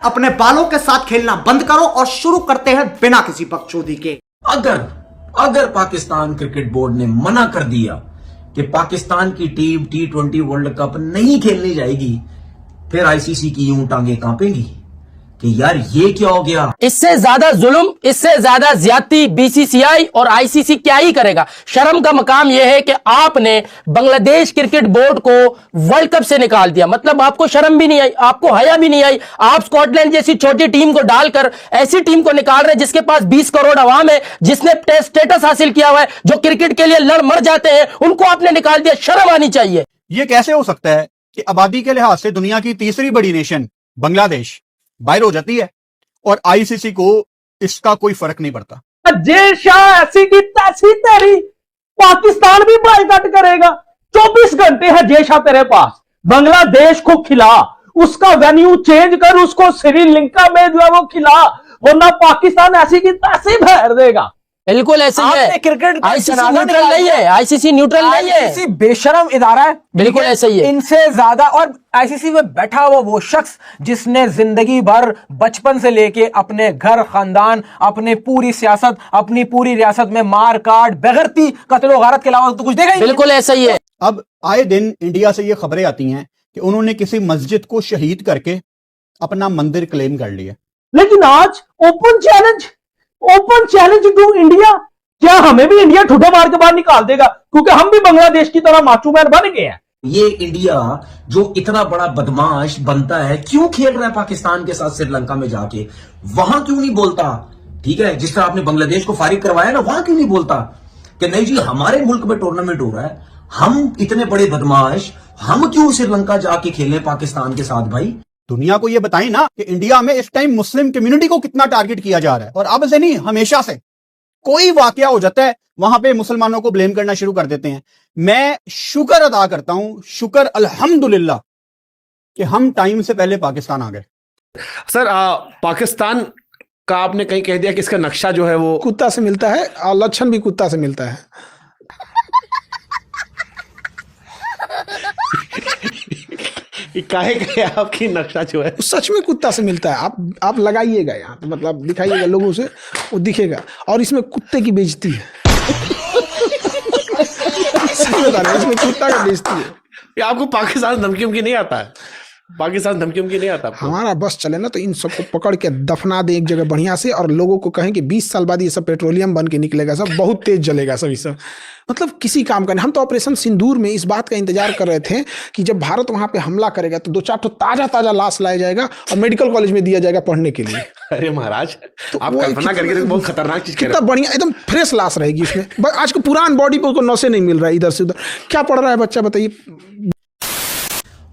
अपने बालों के साथ खेलना बंद करो और शुरू करते हैं बिना किसी बकचोदी के। अगर पाकिस्तान क्रिकेट बोर्ड ने मना कर दिया कि पाकिस्तान की टीम T20 वर्ल्ड कप नहीं खेलने जाएगी, फिर आईसीसी की यूं टांगे कांपेंगी कि यार ये क्या हो गया। इससे ज्यादा जुल्म, इससे ज्यादा ज्यादती बीसीसीआई और आईसीसी क्या ही करेगा। शर्म का मकाम यह है कि आपने बांग्लादेश क्रिकेट बोर्ड को वर्ल्ड कप से निकाल दिया। मतलब आपको शर्म भी नहीं आई, आपको हया भी नहीं आई। आप स्कॉटलैंड जैसी छोटी टीम को डालकर ऐसी टीम को निकाल रहे हैं जिसके पास 20 करोड़ अवाम है, जिसने स्टेटस हासिल किया हुआ है, जो क्रिकेट के लिए लड़ मर जाते हैं, उनको आपने निकाल दिया। शर्म आनी चाहिए। ये कैसे हो सकता है कि आबादी के लिहाज से दुनिया की तीसरी बड़ी नेशन बांग्लादेश बाहर हो जाती है और आईसीसी को इसका कोई फर्क नहीं पड़ता। जय शाह ऐसी की तैसी तेरी, पाकिस्तान भी बायकॉट करेगा। 24 घंटे है जय शाह तेरे पास, बांग्लादेश को खिला, उसका वेन्यू चेंज कर, उसको श्रीलंका में जो है वो खिला, वरना पाकिस्तान ऐसी की तैसी भर देगा। बिल्कुल ऐसे ही है। क्रिकेट आईसीसी न्यूट्रल नहीं है, आईसीसी न्यूट्रल नहीं है, आईसीसी बेशरम इदारा है। बिल्कुल ऐसे ही है। इनसे ज्यादा, और आईसीसी में बैठा हुआ वो शख्स जिसने जिंदगी भर बचपन से लेके अपने घर खानदान, अपने पूरी सियासत, अपनी पूरी रियासत में मार काट, बेगैरती, कत्ल और गारत के अलावा तो कुछ देखा ही नहीं। बिल्कुल ऐसा ही है। अब आए दिन इंडिया से ये खबरें आती हैं कि उन्होंने किसी मस्जिद को शहीद करके अपना मंदिर क्लेम कर लिया। लेकिन आज ओपन चैलेंज टू इंडिया, क्या हमें भी इंडिया ठुड्डा मार के बाहर निकाल देगा? क्योंकि हम भी बांग्लादेश की तरह माचू मैन बन गए हैं। ये इंडिया जो इतना बड़ा बदमाश बनता है, क्यों खेल रहा है पाकिस्तान के साथ श्रीलंका में जाके? वहां क्यों नहीं बोलता? ठीक है, जिस तरह आपने बांग्लादेश को फारिग करवाया ना, वहां क्यों नहीं बोलता कि नहीं जी हमारे मुल्क में टूर्नामेंट हो रहा है, हम इतने बड़े बदमाश, हम क्यों श्रीलंका जाके खेलें पाकिस्तान के साथ? भाई दुनिया को ये बताएं ना कि इंडिया में इस टाइम मुस्लिम कम्युनिटी को कितना टारगेट किया जा रहा है। और अब से नहीं, हमेशा से कोई वाकया हो जाता है वहां पे मुसलमानों को ब्लेम करना शुरू कर देते हैं। मैं शुक्र अदा करता हूं, शुक्र अल्हम्दुलिल्लाह कि हम टाइम से पहले पाकिस्तान आ गए। सर पाकिस्तान का आपने कहीं कह दिया कि इसका नक्शा जो है वो कुत्ता से मिलता है और लक्षण भी कुत्ता से मिलता है। काहे कहे आपकी नक्शा जो है सच में कुत्ता से मिलता है। आप लगाइएगा यहाँ पे, मतलब दिखाइएगा लोगों से, वो दिखेगा। और इसमें कुत्ते की बेइज्जती है। सच बता रहे हैं, इसमें कुत्ता की बेइज्जती है। ये आपको पाकिस्तान धमकियों की नहीं आता है? पाकिस्तान धमकियों की नहीं आता आपको? हमारा बस चले ना तो इन सबको पकड़ के दफना दे एक जगह बढ़िया से, और लोगों को कहें कि 20 साल बाद ये सब पेट्रोलियम बन के निकलेगा, सब बहुत तेज जलेगा सब। सब मतलब किसी काम का नहीं। हम तो ऑपरेशन सिंदूर में इस बात का इंतजार कर रहे थे कि जब भारत वहां पे हमला करेगा तो 2-4 तो ताजा लाश लाया जाएगा और मेडिकल कॉलेज में दिया जाएगा पढ़ने के लिए। अरे महाराज, तो आप कल्पना करके देखो, बहुत खतरनाक चीज कितना बढ़िया, एकदम फ्रेश लाश रहेगी उसमें। आज को पुरान बॉडी को नौसे नहीं मिल रहा है इधर से उधर। क्या पढ़ रहा है बच्चा, बताइए।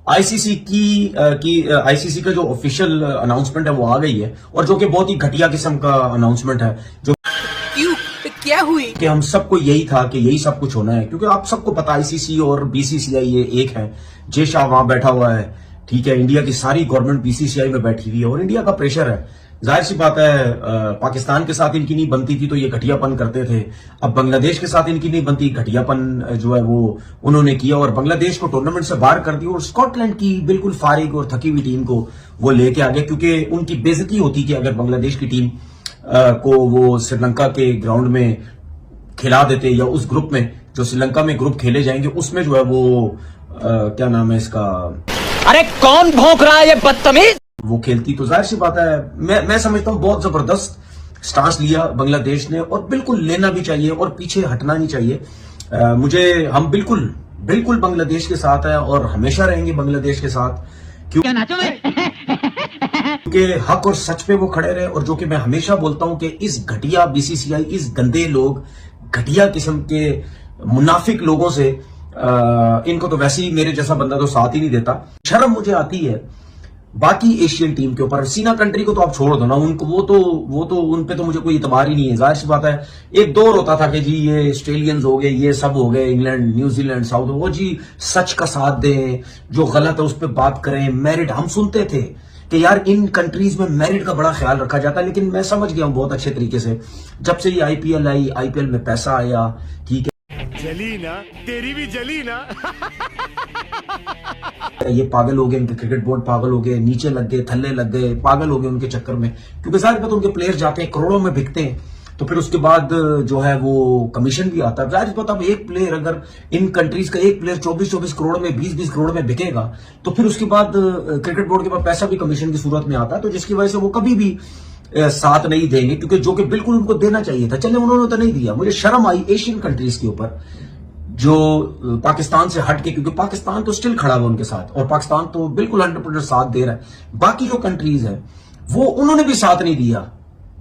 आईसीसी का जो ऑफिशियल अनाउंसमेंट है वो आ गई है, और जो कि बहुत ही घटिया किस्म का अनाउंसमेंट है। जो क्या हुई कि हम सबको यही था कि यही सब कुछ होना है, क्योंकि आप सबको पता आईसीसी और बीसीसीआई ये एक है। जय शाह वहां बैठा हुआ है, ठीक है, इंडिया की सारी गवर्नमेंट बीसीसीआई में बैठी हुई है और इंडिया का प्रेशर है। जाहिर सी बात है, पाकिस्तान के साथ इनकी नहीं बनती थी तो ये घटियापन करते थे। अब बांग्लादेश के साथ इनकी नहीं बनती, घटियापन जो है वो उन्होंने किया और बांग्लादेश को टूर्नामेंट से बाहर कर दिया, और स्कॉटलैंड की बिल्कुल फारिग और थकी हुई टीम को वो लेके आ गए, क्योंकि उनकी बेइज्जती होती कि अगर बांग्लादेश की टीम को वो श्रीलंका के ग्राउंड में खिला देते, या उस ग्रुप में जो श्रीलंका में ग्रुप खेले जाएंगे उसमें जो है वो क्या नाम है इसका, अरे कौन भौंक रहा है ये बदतमीज, वो खेलती, तो जाहिर सी बात है मैं समझता हूं बहुत जबरदस्त स्टांस लिया बांग्लादेश ने, और बिल्कुल लेना भी चाहिए और पीछे हटना नहीं चाहिए। हम बिल्कुल बांग्लादेश के साथ है और हमेशा रहेंगे बांग्लादेश के साथ, क्योंकि हक और सच पे वो खड़े रहे। और जो कि मैं हमेशा बोलता हूं कि इस घटिया बीसीसीआई, इस गंदे लोग, घटिया किस्म के मुनाफिक लोगों से इनको तो वैसे ही मेरे जैसा बंदा तो साथ ही नहीं देता। शर्म मुझे आती है बाकी एशियन टीम के ऊपर। सीना कंट्री को तो आप छोड़ दो ना, उनको वो तो उन पे तो मुझे कोई इतबार ही नहीं है। जाहिर सी बात है, एक दौर होता था कि जी ये ऑस्ट्रेलियंस हो गए, ये सब हो गए, इंग्लैंड, न्यूजीलैंड, साउथ, वो जी सच का साथ दें, जो गलत है उस पर बात करें, मेरिट। हम सुनते थे कि यार इन कंट्रीज में मेरिट का बड़ा ख्याल रखा जाता है, लेकिन मैं समझ गया हूं बहुत अच्छे तरीके से, जब से ये आईपीएल आई, आईपीएल में पैसा आया, ठीक है। जली ना, तेरी भी जली ना। ये पागल हो गए, इनके क्रिकेट बोर्ड पागल हो गए, नीचे लग गए, थल्ले लग गए, पागल हो गए उनके चक्कर में, क्योंकि जाहिर बात उनके प्लेयर जाते हैं करोड़ों में बिकते हैं, तो फिर उसके बाद जो है वो कमीशन भी आता है। जाहिर बात अब एक प्लेयर, अगर इन कंट्रीज का एक प्लेयर 24-24 करोड़ में, 20-20 करोड़ में बिकेगा, तो फिर उसके बाद क्रिकेट बोर्ड के पास पैसा भी कमीशन की सूरत में आता है, तो जिसकी वजह से वो कभी भी साथ नहीं देंगे, क्योंकि जो कि बिल्कुल उनको देना चाहिए था। चले उन्होंने तो नहीं दिया। मुझे शर्म आई एशियन कंट्रीज के ऊपर जो पाकिस्तान से हट के, क्योंकि पाकिस्तान तो स्टिल खड़ा हुआ उनके साथ, और पाकिस्तान तो बिल्कुल 100% साथ दे रहा है। बाकी जो कंट्रीज है वो उन्होंने भी साथ नहीं दिया।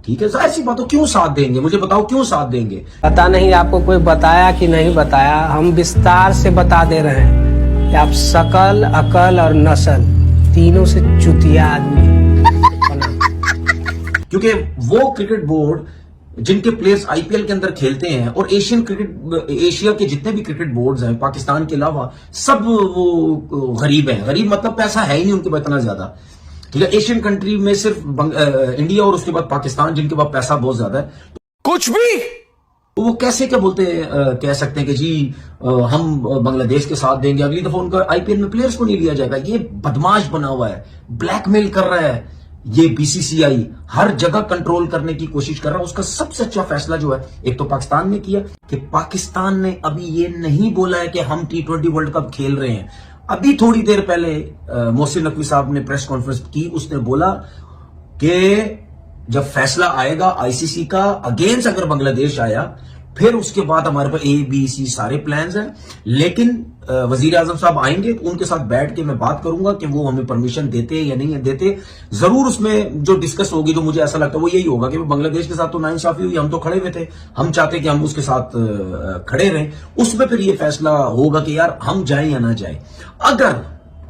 ठीक है, जाहिर सी बात हो, क्यों साथ देंगे? मुझे बताओ क्यों साथ देंगे? पता नहीं आपको कोई बताया कि नहीं बताया, हम विस्तार से बता दे रहे हैं कि आप शकल, अकल और नस्ल तीनों से चुतिया आदमी हैं। क्योंकि वो क्रिकेट बोर्ड जिनके प्लेयर्स आईपीएल के अंदर खेलते हैं, और एशियन क्रिकेट, एशिया के जितने भी क्रिकेट बोर्ड्स हैं पाकिस्तान के अलावा, सब वो गरीब हैं। गरीब मतलब पैसा है ही नहीं उनके पास इतना ज्यादा। ठीक है, एशियन कंट्री में सिर्फ इंडिया और उसके बाद पाकिस्तान जिनके पास पैसा बहुत ज्यादा है। कुछ भी तो वो कैसे क्या बोलते हैं, कह सकते हैं कि जी हम बांग्लादेश के साथ देंगे, अगली दफा उनका आईपीएल में प्लेयर्स को नहीं लिया जाएगा। ये बदमाश बना हुआ है, ब्लैकमेल कर रहा है। ये बीसीसीआई हर जगह कंट्रोल करने की कोशिश कर रहा है। उसका सबसे अच्छा फैसला जो है, एक तो पाकिस्तान ने किया कि पाकिस्तान ने अभी ये नहीं बोला है कि हम T20 वर्ल्ड कप खेल रहे हैं। अभी थोड़ी देर पहले मोहसिन नकवी साहब ने प्रेस कॉन्फ्रेंस की, उसने बोला कि जब फैसला आएगा आईसीसी का अगेंस्ट अगर बांग्लादेश आया, फिर उसके बाद हमारे पास ABC सारे प्लान्स हैं, लेकिन वजीर आजम साहब आएंगे, उनके साथ बैठ के मैं बात करूंगा कि वो हमें परमिशन देते या नहीं देते। जरूर उसमें जो डिस्कस होगी, तो मुझे ऐसा लगता है वो यही होगा कि बांग्लादेश के साथ तो नाइंसाफी हुई, हम तो खड़े हुए थे, हम चाहते कि हम उसके साथ खड़े रहें। उसमें फिर ये फैसला होगा कि यार हम जाएं या ना जाएं।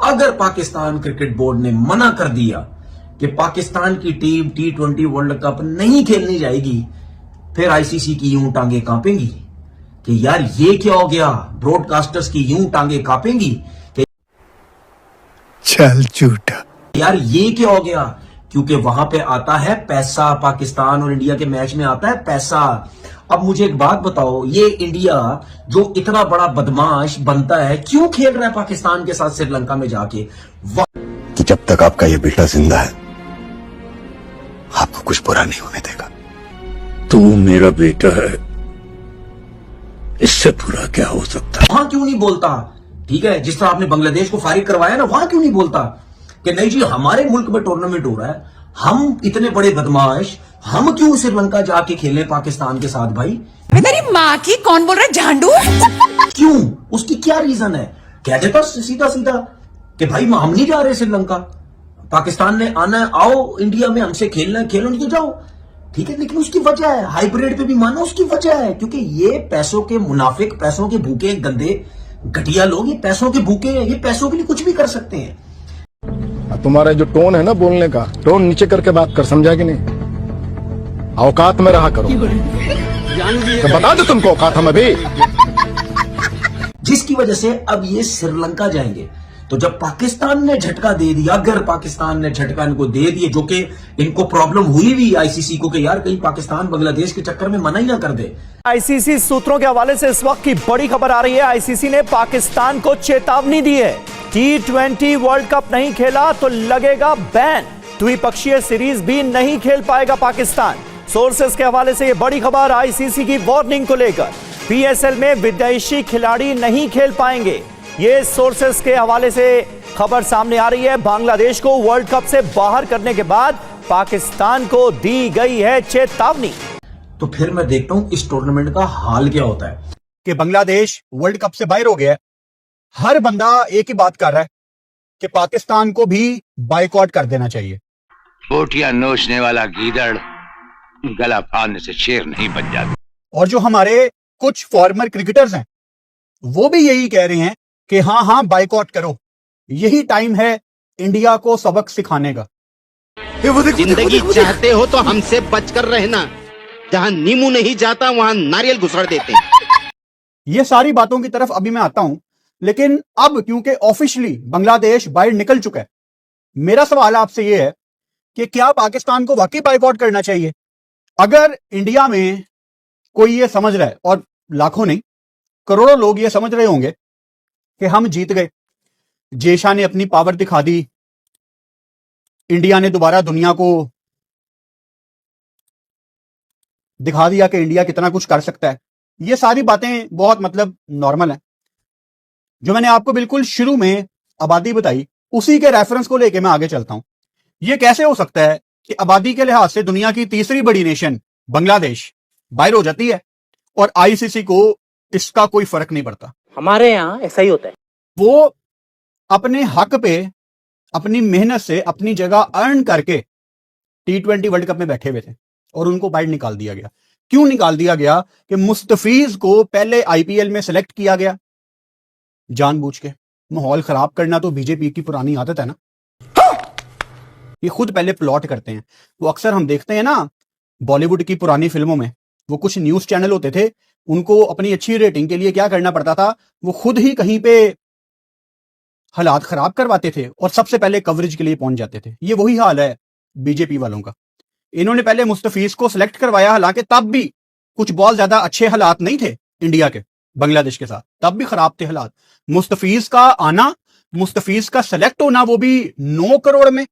अगर पाकिस्तान क्रिकेट बोर्ड ने मना कर दिया कि पाकिस्तान की टीम T20 वर्ल्ड कप नहीं खेलनी जाएगी, फिर आईसीसी की यूं टांगे कांपेंगी कि यार ये क्या हो गया। ब्रॉडकास्टर्स की यूं टांगे कांपेंगी कि चल झूठा, यार ये क्या हो गया, क्योंकि वहां पे आता है पैसा। पाकिस्तान और इंडिया के मैच में आता है पैसा। अब मुझे एक बात बताओ, ये इंडिया जो इतना बड़ा बदमाश बनता है, क्यों खेल रहा है पाकिस्तान के साथ श्रीलंका में जाके? कि जब तक आपका ये बेटा जिंदा है, आपको कुछ बुरा नहीं होने देगा। तू मेरा बेटा है, इससे बुरा क्या हो सकता है? वहां क्यों नहीं बोलता? ठीक है, जिस तरह आपने बांग्लादेश को फारिग करवाया ना, वहां क्यों नहीं बोलता कि नहीं जी हमारे मुल्क में टूर्नामेंट हो रहा है, हम इतने बड़े बदमाश, हम क्यों श्रीलंका जाके खेले पाकिस्तान के साथ? भाई तेरी माँ की कौन बोल रहा है झांडू? क्यों? उसकी क्या रीजन है? कह देता सीधा सीधा कि भाई हम नहीं जा रहे श्रीलंका, पाकिस्तान ने आना है, आओ इंडिया में हमसे खेलना है, खेलो नहीं तो जाओ। ठीक है, लेकिन उसकी वजह है, हाइब्रिड पे भी मानो उसकी वजह है, क्योंकि ये पैसों के मुनाफिक, पैसों के भूखे, गंदे घटिया लोग, ये पैसों के भूखे हैं, ये पैसों के लिए कुछ भी कर सकते हैं। तुम्हारा जो टोन है ना बोलने का, टोन नीचे करके बात कर, समझा कि नहीं? औकात में रहा करो। तो बता दो तुमको औकात हम अभी। जिसकी वजह से अब ये श्रीलंका जाएंगे। तो जब पाकिस्तान ने झटका दे दिया, अगर पाकिस्तान ने झटका इनको दे दिए, जो कि इनको प्रॉब्लम हुई भी आईसीसी को कि यार कहीं पाकिस्तान बांग्लादेश के चक्कर में मना ही ना कर दे। आईसीसी सूत्रों के हवाले से इस वक्त की बड़ी खबर आ रही है। आईसीसी ने पाकिस्तान को चेतावनी दी है, T20 वर्ल्ड कप नहीं खेला तो लगेगा बैन, द्विपक्षीय सीरीज भी नहीं खेल पाएगा पाकिस्तान। सोर्सेस के हवाले से यह बड़ी खबर आईसीसी की वार्निंग को लेकर। PSL में विदेशी खिलाड़ी नहीं खेल पाएंगे, ये सोर्सेस के हवाले से खबर सामने आ रही है। बांग्लादेश को वर्ल्ड कप से बाहर करने के बाद पाकिस्तान को दी गई है चेतावनी। तो फिर मैं देखता हूं इस टूर्नामेंट का हाल क्या होता है कि बांग्लादेश वर्ल्ड कप से बाहर हो गया है। हर बंदा एक ही बात कर रहा है कि पाकिस्तान को भी बाइकआउट कर देना चाहिए। बोटियां नोचने वाला गीदड़ गला फाड़ने से शेर नहीं बन जाता। और जो हमारे कुछ फॉर्मर क्रिकेटर्स हैं वो भी यही कह रहे हैं कि हाँ बाइकआउट करो, यही टाइम है इंडिया को सबक सिखाने का। जिंदगी चाहते हो तो हमसे बचकर रहना, जहां नींबू नहीं जाता वहां नारियल घुसड़ देते हैं। ये सारी बातों की तरफ अभी मैं आता हूं, लेकिन अब क्योंकि ऑफिशियली बांग्लादेश बाहर निकल चुका है, मेरा सवाल आपसे यह है कि क्या पाकिस्तान को वाकई बाइकआउट करना चाहिए? अगर इंडिया में कोई ये समझ रहा है, और लाखों नहीं, करोड़ों लोग ये समझ रहे होंगे कि हम जीत गए, जय शाह ने अपनी पावर दिखा दी, इंडिया ने दोबारा दुनिया को दिखा दिया कि इंडिया कितना कुछ कर सकता है। ये सारी बातें बहुत मतलब नॉर्मल है। जो मैंने आपको बिल्कुल शुरू में आबादी बताई, उसी के रेफरेंस को लेके मैं आगे चलता हूं। यह कैसे हो सकता है कि आबादी के लिहाज से दुनिया की तीसरी बड़ी नेशन बांग्लादेश बाहर हो जाती है और आईसीसी को इसका कोई फर्क नहीं पड़ता? हमारे यहाँ ऐसा ही होता है। वो अपने हक पे अपनी मेहनत से अपनी जगह अर्न करके T20 वर्ल्ड कप में बैठे हुए थे और उनको बाहर निकाल दिया गया। क्यों निकाल दिया गया? कि मुस्तफीज को पहले आईपीएल में सिलेक्ट किया गया जानबूझ के। माहौल खराब करना तो बीजेपी की पुरानी आदत है ना, ये खुद पहले प्लॉट करते हैं। वो अक्सर हम देखते हैं ना बॉलीवुड की पुरानी फिल्मों में, वो कुछ न्यूज चैनल होते थे, उनको अपनी अच्छी रेटिंग के लिए क्या करना पड़ता था, वो खुद ही कहीं पे हालात खराब करवाते थे और सबसे पहले कवरेज के लिए पहुंच जाते थे। ये वही हाल है बीजेपी वालों का। इन्होंने पहले मुस्तफीज को सिलेक्ट करवाया, हालांकि तब भी कुछ बहुत ज्यादा अच्छे हालात नहीं थे इंडिया के बांग्लादेश के साथ, तब भी खराब थे हालात। मुस्तफीज का आना, मुस्तफीज का सेलेक्ट होना, वो भी 9 करोड़ में,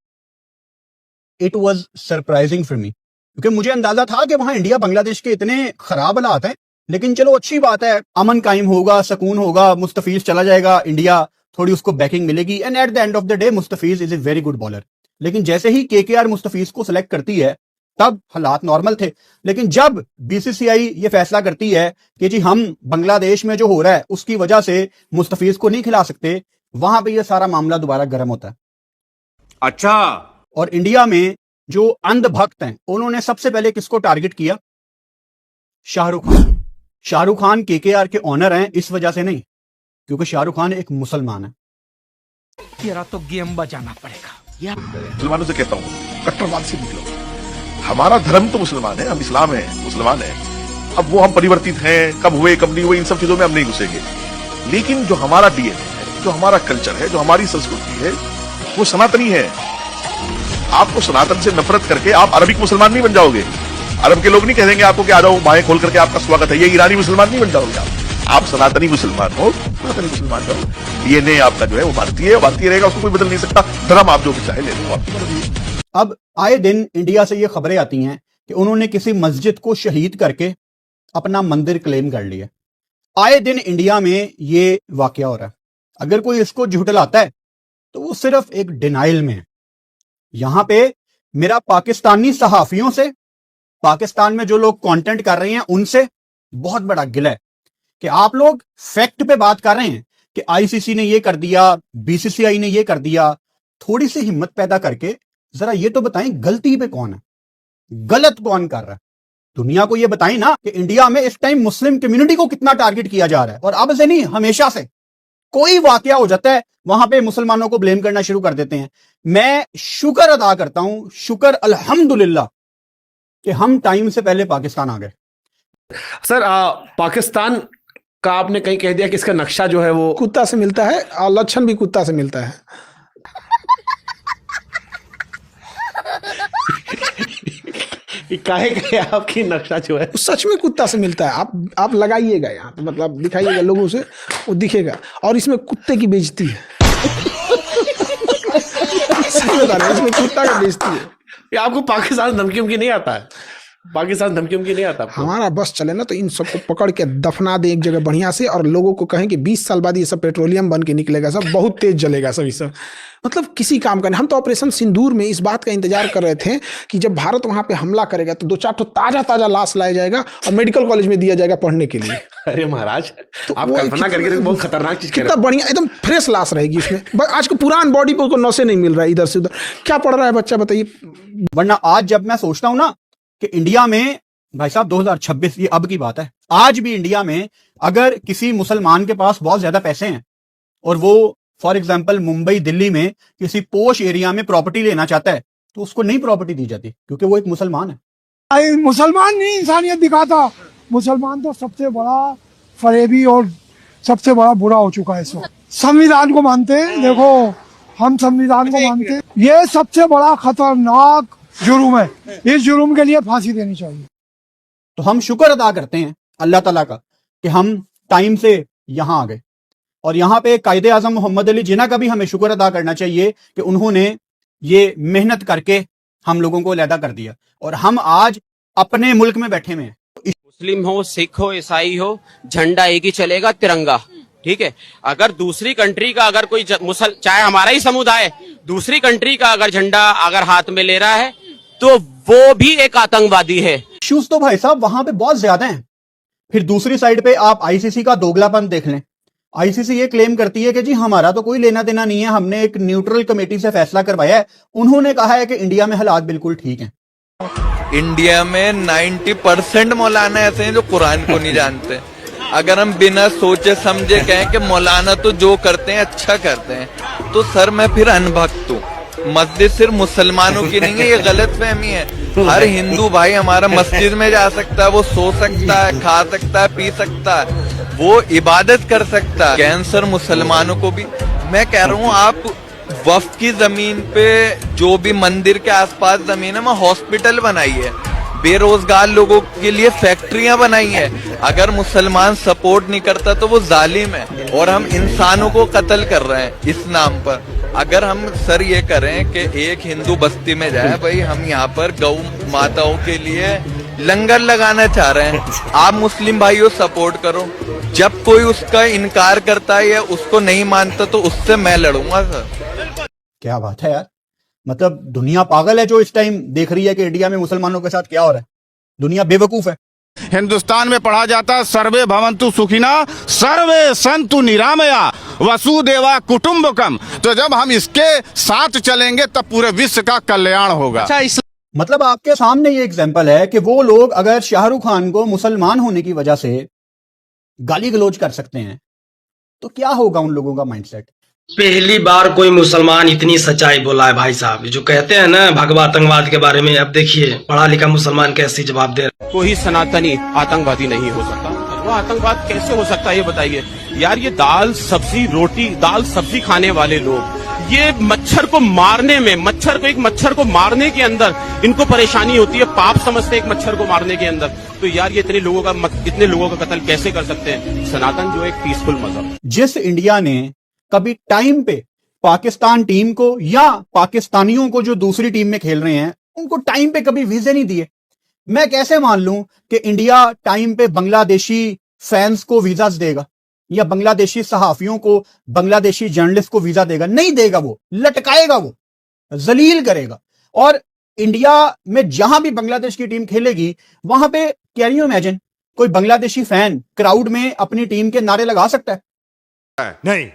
it was surprising for me, क्योंकि मुझे अंदाजा था कि वहां इंडिया बांग्लादेश के इतने खराब हालात हैं, लेकिन चलो अच्छी बात है, अमन कायम होगा, सुकून होगा, मुस्तफीज चला जाएगा, इंडिया थोड़ी उसको बैकिंग मिलेगी, and at the end of the day Mustafiz is a very good bowler. लेकिन जैसे ही केकेआर मुस्तफीज को सिलेक्ट करती है तब हालात नॉर्मल थे। लेकिन जब बीसीसीआई ये फैसला करती है कि जी हम बांग्लादेश में जो हो रहा है उसकी वजह से मुस्तफीज को नहीं खिला सकते, वहां पे ये सारा मामला दोबारा गर्म होता है। अच्छा, और इंडिया में जो अंधभक्त हैं उन्होंने सबसे पहले किसको टारगेट किया? शाहरुख खान। शाहरुख खान केकेआर के ऑनर हैं इस वजह से नहीं, क्योंकि शाहरुख खान एक मुसलमान है। तेरा तो गेम बजाना पड़ेगा। मुसलमानों से कहता हूँ कट्टरवाद से निकलो, हमारा धर्म तो मुसलमान है, हम इस्लाम है, मुसलमान है। अब वो हम परिवर्तित हैं, कब हुए कब नहीं हुए, इन सब चीजों में हम नहीं घुसेंगे। लेकिन जो हमारा डीएनए है, जो हमारा कल्चर है, जो हमारी संस्कृति है, वो सनातनी है। आपको सनातन से नफरत करके आप अरबिक मुसलमान नहीं बन जाओगे। अरब के लोग नहीं कहेंगे आपको कि आ जाओ बाएं खोल करके आपका स्वागत है, ये ईरानी मुसलमान नहीं बन जाओगे आप सनातनी मुसलमान हो, सनातनी मुसलमान हो। डीएनए आपका जो है वो भारतीय है, भारतीय रहेगा, उसको कोई बदल नहीं सकता। धर्म आप जो भी चाहे ले लो, आपकी मर्जी। अब आए दिन इंडिया से ये खबरें आती हैं कि उन्होंने किसी मस्जिद को शहीद करके अपना मंदिर क्लेम कर लिया। आए दिन इंडिया में ये वाकया हो रहा है। अगर कोई इसको झुठलाता है तो वो सिर्फ एक डिनाइल में है। यहां पे मेरा पाकिस्तानी सहाफियों से, पाकिस्तान में जो लोग कंटेंट कर रहे हैं उनसे बहुत बड़ा गिला है कि आप लोग फैक्ट पे बात कर रहे हैं कि आईसीसी ने ये कर दिया, बीसीसीआई ने ये कर दिया। थोड़ी सी हिम्मत पैदा करके जरा ये तो बताएं गलती पे कौन है, गलत कौन कर रहा है। दुनिया को ये बताएं ना कि इंडिया में इस टाइम मुस्लिम कम्युनिटी को कितना टारगेट किया जा रहा है, और अब से नहीं हमेशा से। कोई वाकया हो जाता है वहां पे मुसलमानों को ब्लेम करना शुरू कर देते हैं। मैं शुक्र अदा करता हूं, शुक्र अल्हम्दुलिल्लाह कि हम टाइम से पहले पाकिस्तान आ गए। सर पाकिस्तान का आपने कहीं कह दिया कि इसका नक्शा जो है वो कुत्ता से मिलता है और लक्षण भी कुत्ता से मिलता है। काहे कहे आपकी नक्शा जो है सच में कुत्ता से मिलता है। आप लगाइएगा यहाँ पे, मतलब दिखाइएगा लोगों से, वो दिखेगा। और इसमें कुत्ते की बेइज्जती है। सच बता रहे हैं, इसमें कुत्ता की बेइज्जती है। ये आपको पाकिस्तान धमकी नहीं आता है? पाकिस्तान धमकी नहीं आता आपको? हमारा बस चले ना तो इन सबको पकड़ के दफना दे एक जगह बढ़िया से, और लोगों को कहें कि 20 साल बाद ये सब पेट्रोलियम बन के निकलेगा, सब बहुत तेज जलेगा सब। सब मतलब किसी काम का नहीं। हम तो ऑपरेशन सिंदूर में इस बात का इंतजार कर रहे थे कि जब भारत वहां पे हमला करेगा तो 2-4 तो ताजा लाश लाया जाएगा और मेडिकल कॉलेज में दिया जाएगा पढ़ने के लिए। अरे महाराज, तो आप कल्पना करके बहुत खतरनाक चीज कितना बढ़िया, एकदम फ्रेश लाश रहेगी इसमें। आज को पुरान बॉडी को नौसे नहीं मिल रहा है, इधर से उधर क्या पढ़ रहा है बच्चा, बताइए। वरना आज जब मैं सोचता हूं ना कि इंडिया में, भाई साहब 2026 ये अब की बात है, आज भी इंडिया में अगर किसी मुसलमान के पास बहुत ज्यादा पैसे हैं और वो फॉर एग्जांपल मुंबई दिल्ली में किसी पोश एरिया में प्रॉपर्टी लेना चाहता है तो उसको नहीं प्रॉपर्टी दी जाती, क्योंकि वो एक मुसलमान है। मुसलमान नहीं इंसानियत दिखाता, मुसलमान तो सबसे बड़ा फरेबी और सबसे बड़ा बुरा हो चुका है इस वक्त। संविधान को मानते हैं, देखो हम संविधान को मानते हैं, ये सबसे बड़ा खतरनाक जुर्म है, इस जुर्म के लिए फांसी देनी चाहिए। तो हम शुक्र अदा करते हैं अल्लाह ताला का कि हम टाइम से यहां आ गए। और यहां पे कायदे आजम मोहम्मद अली जिन्ना का भी हमें शुक्र अदा करना चाहिए कि उन्होंने ये मेहनत करके हम लोगों को अलहदा कर दिया और हम आज अपने मुल्क में बैठे हुए हैं। मुस्लिम हो, सिख हो, ईसाई हो, झंडा एक ही चलेगा, तिरंगा। ठीक है, अगर दूसरी कंट्री का अगर कोई चाहे हमारा ही समुदाय दूसरी कंट्री का अगर झंडा अगर हाथ में ले रहा है तो वो भी एक आतंकवादी है। इश्यूज तो भाई साहब वहां पे बहुत ज्यादा हैं। फिर दूसरी साइड पे आप आईसीसी का दोगलापन देख लें। आईसीसी ये क्लेम करती है कि जी हमारा तो कोई लेना देना नहीं है, हमने एक न्यूट्रल कमेटी से फैसला करवाया है। उन्होंने कहा है कि इंडिया में हालात बिल्कुल ठीक हैं। इंडिया में 90% मौलाना ऐसे हैं जो कुरान को नहीं जानते। अगर हम बिना सोचे समझे कहें कि मौलाना तो जो करते हैं अच्छा करते हैं, तो सर मैं फिर अनभक्त हूँ। मस्जिद सिर्फ मुसलमानों की नहीं है, ये गलत फहमी है। हर हिंदू भाई हमारा मस्जिद में जा सकता है, वो सो सकता है, खा सकता है, पी सकता है, वो इबादत कर सकता है। कैंसर मुसलमानों को भी। मैं कह रहा हूँ आप वक्फ की जमीन पे जो भी मंदिर के आसपास जमीन है वहाँ हॉस्पिटल बनाइए, बेरोजगार लोगों के लिए फैक्ट्रियां बनाई है। अगर मुसलमान सपोर्ट नहीं करता तो वो जालिम है और हम इंसानों को कत्ल कर रहे हैं इस नाम पर। अगर हम सर ये करें कि एक हिंदू बस्ती में जाए, भाई हम यहाँ पर गौ माताओं के लिए लंगर लगाना चाह रहे हैं, आप मुस्लिम भाइयों सपोर्ट करो। जब कोई उसका इनकार करता है या उसको नहीं मानता तो उससे मैं लड़ूंगा सर। क्या बात है यार, मतलब दुनिया पागल है जो इस टाइम देख रही है कि इंडिया में मुसलमानों के साथ क्या हो रहा है। दुनिया बेवकूफ है। हिंदुस्तान में पढ़ा जाता है सर्वे भवन्तु सुखिना सर्वे संतु निरामया वसुदेवा कुटुंबकम। तो जब हम इसके साथ चलेंगे तब पूरे विश्व का कल्याण होगा। मतलब आपके सामने ये एग्जाम्पल है कि वो लोग अगर शाहरुख खान को मुसलमान होने की वजह से गाली गलौज कर सकते हैं तो क्या होगा उन लोगों का माइंडसेट। पहली बार कोई मुसलमान इतनी सच्चाई बोला है भाई साहब। जो कहते हैं ना भगवा आतंकवाद के बारे में, अब देखिए पढ़ा लिखा मुसलमान कैसे जवाब दे रहे। कोई सनातनी आतंकवादी नहीं हो सकता। वो आतंकवाद कैसे हो सकता है ये बताइए यार। ये दाल सब्जी रोटी दाल सब्जी खाने वाले लोग ये मच्छर को मारने में, एक मच्छर को मारने के अंदर इनको परेशानी होती है, पाप समझते हैं एक मच्छर को मारने के अंदर। तो यार ये इतने लोगों का कत्ल कैसे कर सकते हैं। सनातन जो एक पीसफुल मजहब। जिस इंडिया ने कभी टाइम पे पाकिस्तान टीम को या पाकिस्तानियों को जो दूसरी टीम में खेल रहे हैं उनको टाइम पे कभी वीजे नहीं दिए, मैं कैसे मान लूं कि इंडिया टाइम पे बांग्लादेशी फैंस को वीजास देगा या बांग्लादेशी सहाफियों को, बांग्लादेशी जर्नलिस्ट को वीजा देगा? नहीं देगा। वो लटकाएगा, वो जलील करेगा। और इंडिया में जहां भी बांग्लादेश की टीम खेलेगी वहां पे कैन यू इमेजिन कोई बांग्लादेशी फैन क्राउड में अपनी टीम के नारे लगा सकता है? नहीं।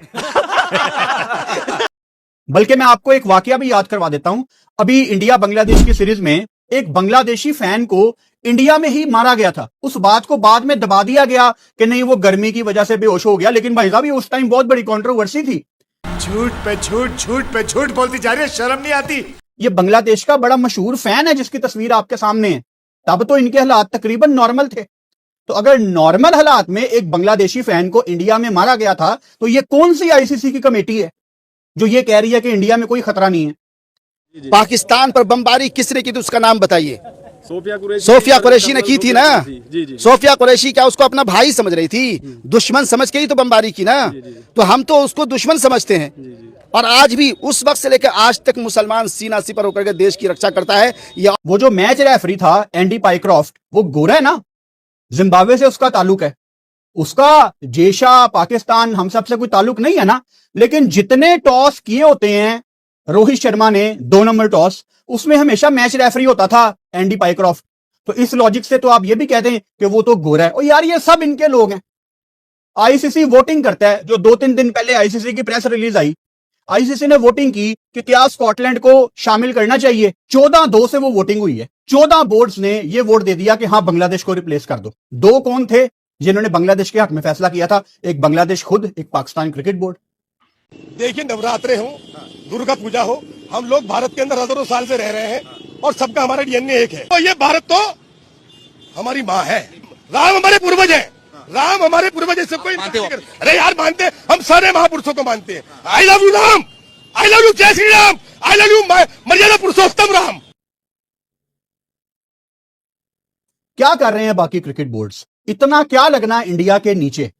बल्कि मैं आपको एक वाकया भी याद करवा देता हूं। अभी इंडिया बांग्लादेश की सीरीज में एक बांग्लादेशी फैन को इंडिया में ही मारा गया था। उस बात को बाद में दबा दिया गया कि नहीं वो गर्मी की वजह से बेहोश हो गया, लेकिन भाई साहब ये उस टाइम बहुत बड़ी कंट्रोवर्सी थी। झूठ पे झूठ, झूठ पे झूठ बोलती जा रही है, शर्म नहीं आती। ये बांग्लादेश का बड़ा मशहूर फैन है जिसकी तस्वीर आपके सामने है। तब तो इनके हालात तकरीबन नॉर्मल थे। तो अगर नॉर्मल हालात में एक बांग्लादेशी फैन को इंडिया में मारा गया था तो ये कौन सी आईसीसी की कमेटी है जो ये कह रही है कि इंडिया में कोई खतरा नहीं है? पाकिस्तान पर बमबारी किसने की थी उसका नाम बताइए। सोफिया कुरैशी ने की थी ना। सोफिया कुरैशी क्या उसको अपना भाई समझ रही थी? दुश्मन समझ के ही तो बमबारी की ना। तो हम तो उसको दुश्मन समझते हैं। और आज भी उस वक्त से लेकर आज तक मुसलमान सीना सी पर होकर के देश की रक्षा करता है। वो जो मैच रेफरी था एंडी पाइक्रॉफ्ट, वो गोरा है ना, जिम्बाब्वे से उसका ताल्लुक है। उसका जेशा पाकिस्तान हम सब से कोई ताल्लुक नहीं है ना। लेकिन जितने टॉस किए होते हैं रोहित शर्मा ने 2 नंबर टॉस, उसमें हमेशा मैच रेफरी होता था एंडी पाइक्रॉफ्ट। तो इस लॉजिक से तो आप ये भी कहते हैं कि वो तो गोरा है। और यार ये सब इनके लोग हैं। आईसीसी वोटिंग करता है। जो 2-3 दिन पहले आईसीसी की प्रेस रिलीज आई, आईसीसी ने वोटिंग की कि क्या स्कॉटलैंड को शामिल करना चाहिए। 14-2 से वो वोटिंग हुई है। 14 बोर्ड्स ने ये वोट दे दिया कि हाँ बांग्लादेश को रिप्लेस कर दो। 2 कौन थे जिन्होंने बांग्लादेश के हक में फैसला किया था? एक बांग्लादेश खुद, एक पाकिस्तान क्रिकेट बोर्ड। देखिए नवरात्रे हो, दुर्गा पूजा हो, हम लोग भारत के अंदर हजारों साल से रह रहे हैं और सबका हमारा डीएनए एक है। तो ये भारत तो हमारी माँ है। राम हमारे पूर्वज है। राम हमारे पूर्वज है। सबको अरे यार मानते, हम सारे महापुरुषों को मानते हैं। I love you Ram, I love you जय Shri Ram, I love you मर्यादा पुरुषोत्तम राम। क्या कर रहे हैं बाकी क्रिकेट बोर्ड्स? इतना क्या लगना इंडिया के नीचे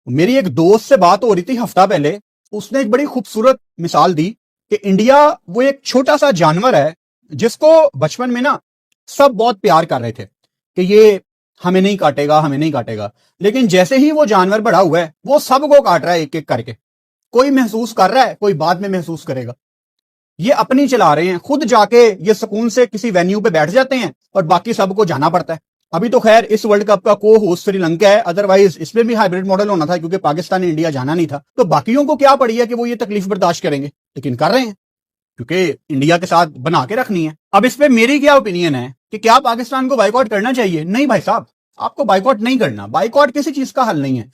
मेरी एक दोस्त से बात हो रही थी हफ्ता पहले, उसने एक बड़ी खूबसूरत मिसाल दी कि इंडिया वो एक छोटा सा जानवर है जिसको बचपन में ना सब बहुत प्यार कर रहे थे कि ये हमें नहीं काटेगा, हमें नहीं काटेगा, लेकिन जैसे ही वो जानवर बड़ा हुआ है वो सबको काट रहा है एक एक करके। कोई महसूस कर रहा है, कोई बाद में महसूस करेगा। ये अपनी चला रहे हैं, खुद जाके ये सुकून से किसी वेन्यू पे बैठ जाते हैं और बाकी सबको जाना पड़ता है। अभी तो खैर इस वर्ल्ड कप का को होस्ट श्रीलंका है, अदरवाइज इसमें भी हाइब्रिड मॉडल होना था क्योंकि पाकिस्तान ने इंडिया जाना नहीं था। तो बाकियों को क्या पड़ी है कि वो ये तकलीफ बर्दाश्त करेंगे, लेकिन कर रहे हैं क्योंकि इंडिया के साथ बना के रखनी है। अब इस पे मेरी क्या ओपिनियन है कि क्या पाकिस्तान को बाइकआउट करना चाहिए? नहीं भाई साहब, आपको बाइकआउट नहीं करना। बाइकआउट किसी चीज का हल नहीं है।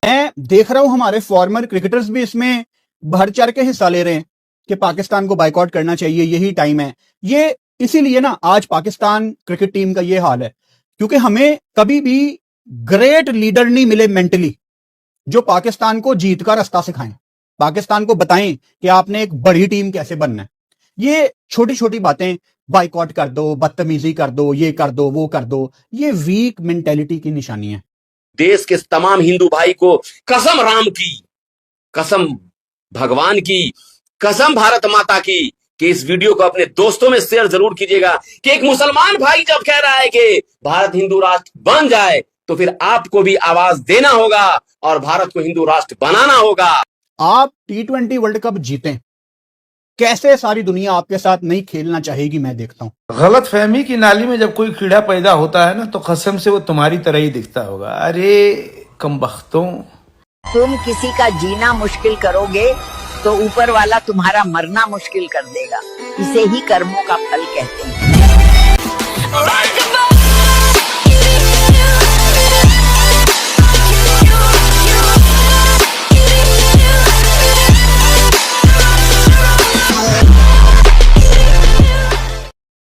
मैं देख रहा हूं हमारे फॉर्मर क्रिकेटर्स भी इसमें बढ़ चढ़ के हिस्सा ले रहे हैं कि पाकिस्तान को बाइकआउट करना चाहिए, यही टाइम है। ये इसीलिए ना आज पाकिस्तान क्रिकेट टीम का ये हाल है क्योंकि हमें कभी भी ग्रेट लीडर नहीं मिले मेंटली जो पाकिस्तान को जीत का रास्ता सिखाएं, पाकिस्तान को बताएं कि आपने एक बड़ी टीम कैसे बनना है। ये छोटी छोटी बातें, बाइकआउट कर दो, बदतमीजी कर दो, ये कर दो, वो कर दो, ये वीक मेंटेलिटी की निशानी है। देश के तमाम हिंदू भाई को कसम राम की, कसम भगवान की, कसम भारत माता की कि इस वीडियो को अपने दोस्तों में शेयर जरूर कीजिएगा कि एक मुसलमान भाई जब कह रहा है कि भारत हिंदू राष्ट्र बन जाए तो फिर आपको भी आवाज देना होगा और भारत को हिंदू राष्ट्र बनाना होगा। आप T20 वर्ल्ड कप जीतें, कैसे सारी दुनिया आपके साथ नहीं खेलना चाहेगी मैं देखता हूं। गलत फहमी की नाली में जब कोई कीड़ा पैदा होता है ना तो कसम से वो तुम्हारी तरह ही दिखता होगा। अरे कमबख्तों, तुम किसी का जीना मुश्किल करोगे तो ऊपर वाला तुम्हारा मरना मुश्किल कर देगा। इसे ही कर्मों का फल कहते हैं।